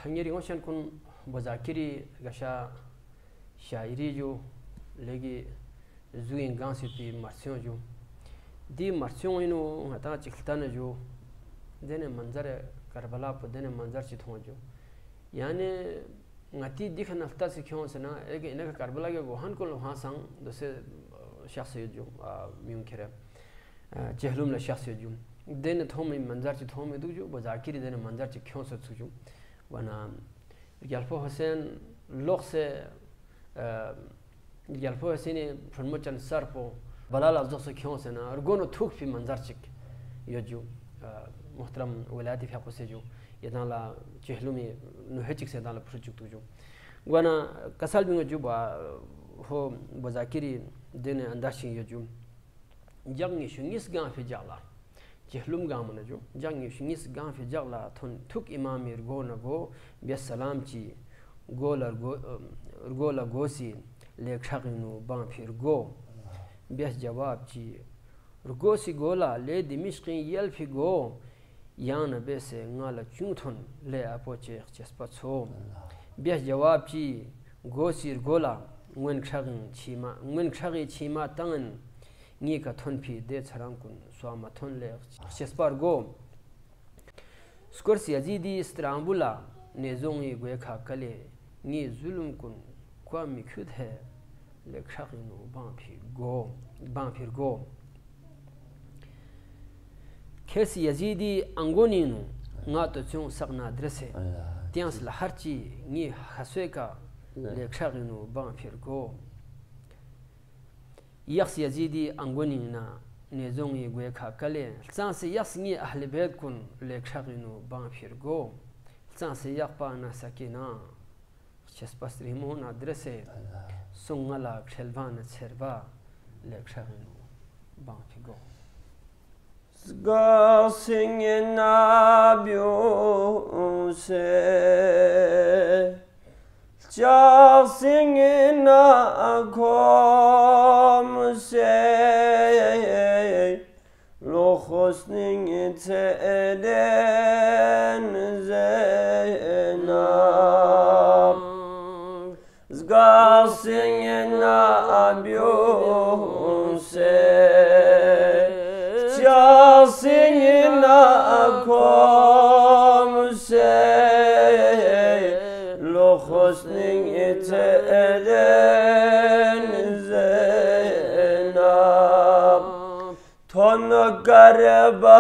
हंगेरी ओशन कुन बजाकिरी गशा शायरी जो लेगी जुइन गांसिती मर्सियों जो दी मर्सियों इनो हता चिखता न जो देने मंजर करबला पर देने मंजर चिथों जो यानी ngati dikha nafta se khyon se na ek ina karbala ke gohan ko ha sang dose shakhs yujum miyum khere chehlum la shakhs yujum den thom manzar chi thom edu jo bazakiri den manzar chi khyon se chu wana yalfo hussein log se yalfo hussein promotion sarpo balal azzo se khyon se na argono thuk fi manzar chi yuju muhtaram wilayati fi haqo se jo يدانا جهلومي نهجك سيدانا بروجكت جو وانا كسال بينو جو هو بذاكري دين انداشين يجو جانغي شنيس غان في جالا جهلوم غان من جو جانغي شنيس غان في جالا تون توك امام يرغو نغو بسلام جي غولا غوسي ليكشاغنو بان فيرغو بيس جواب جي رغوسي غولا لي دمشقين يل في غو यान बेसे ngala chungthon le apoche chespa cho bias jawab chi gosir gola ngwen khagi chima tangan ngi ka thon phi de charang kun swama thon le chespar go skors yazidi istanbula ne zongi gwe kha kale ngi zulum kun kwa mi khud he le khagi no ban phir go Kesi yazidi angoninu nga to chung sakna drese tians la harchi ngi khasweka le khaginu ban firgo yaks yazidi angonina ne zongi gwe kha kale tsanse yaks ngi ahli bait kun le khaginu ban firgo tsanse yakpa na sakina chespastri mona drese sungala khelvan serva le khaginu ban firgo Singing abuse, just singing a come say, Lochosning it's eden zena, singing abuse. Singing a come say, Lochosning it eden zena, Ton garba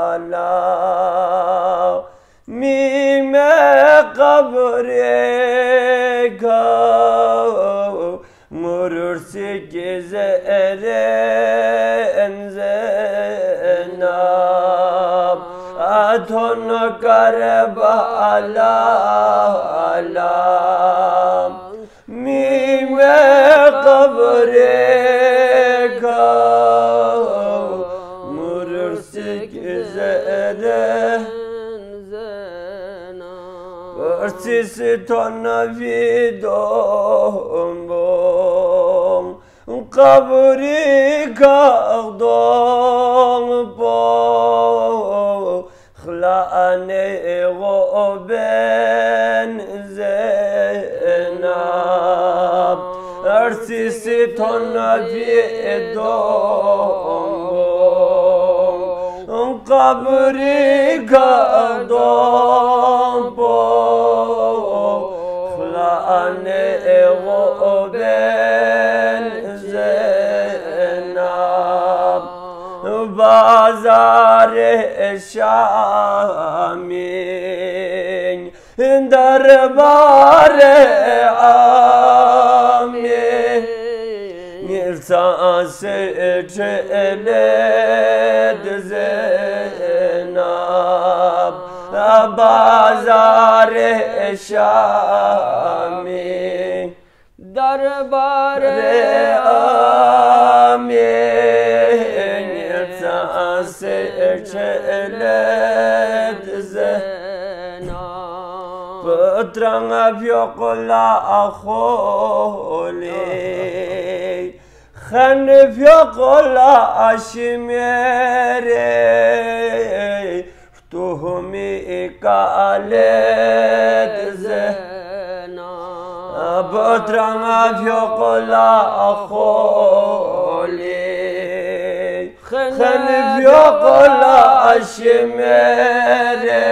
Allah, mi me qabreka, murursi gezere. Aton garba Allah mi me qabreka mursik zede Versi tonna vidom bom qabri kagdom bom خلاني غوبن زينب ارسيسي تونا بيدوم قبري قدوم خلاني غوبن زينب بازار Şamin darbar amin Nilsas çeled zenab Bazar Şamin darbar amin Nilsas çeled Petranga fiokola akholi Khan fiokola ashmere tuhmi kalet ze Botranga fiokola kholi Khani fiokola ashmere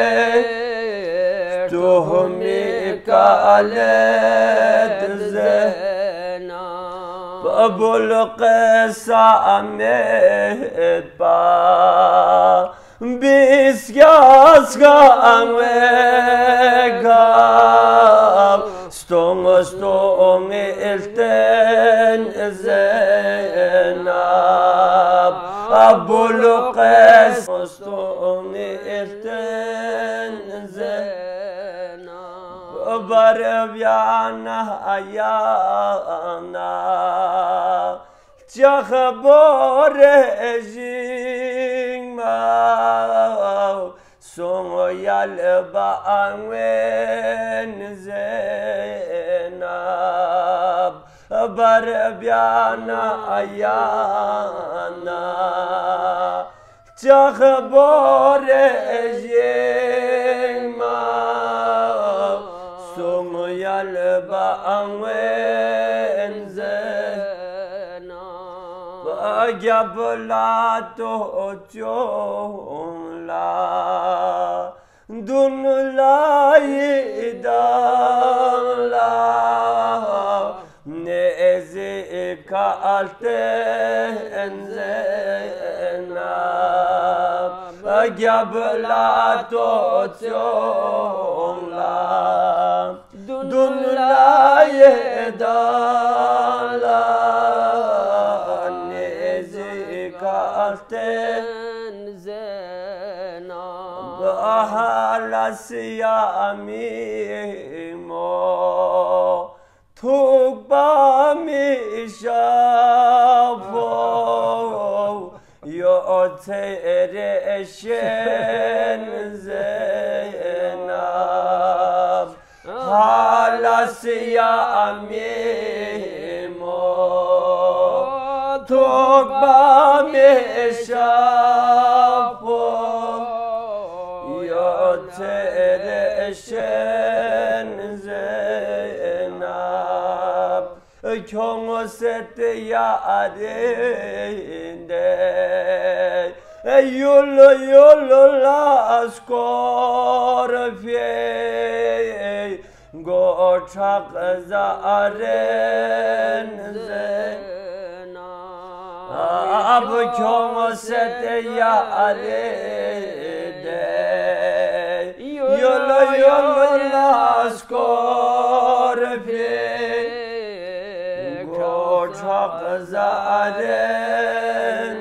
tuhmi kalet ze Babul qesa amet pa Bisgas gamega Stong elten zenab Abul qes stong elten zenab Barbyana ayana Chakbore jingma Songo yalba angwen zenab Barbyana ayana Chakbore jingma Songo yalba angwen zenab Agabla to chonla Dunla idala Neze kalte enzenab Agabla to chonla Dunla idala Ahalasiya amimo Tukba mishafo Yotere eshen zenab Ahalasiya amimo Tukba mishafo Yotere eshen zenab Köngo sette yarinde Yolu laskor fey Goçak zaren zenab Köngo sette yarinde Yolu laskor fey Goçak zaren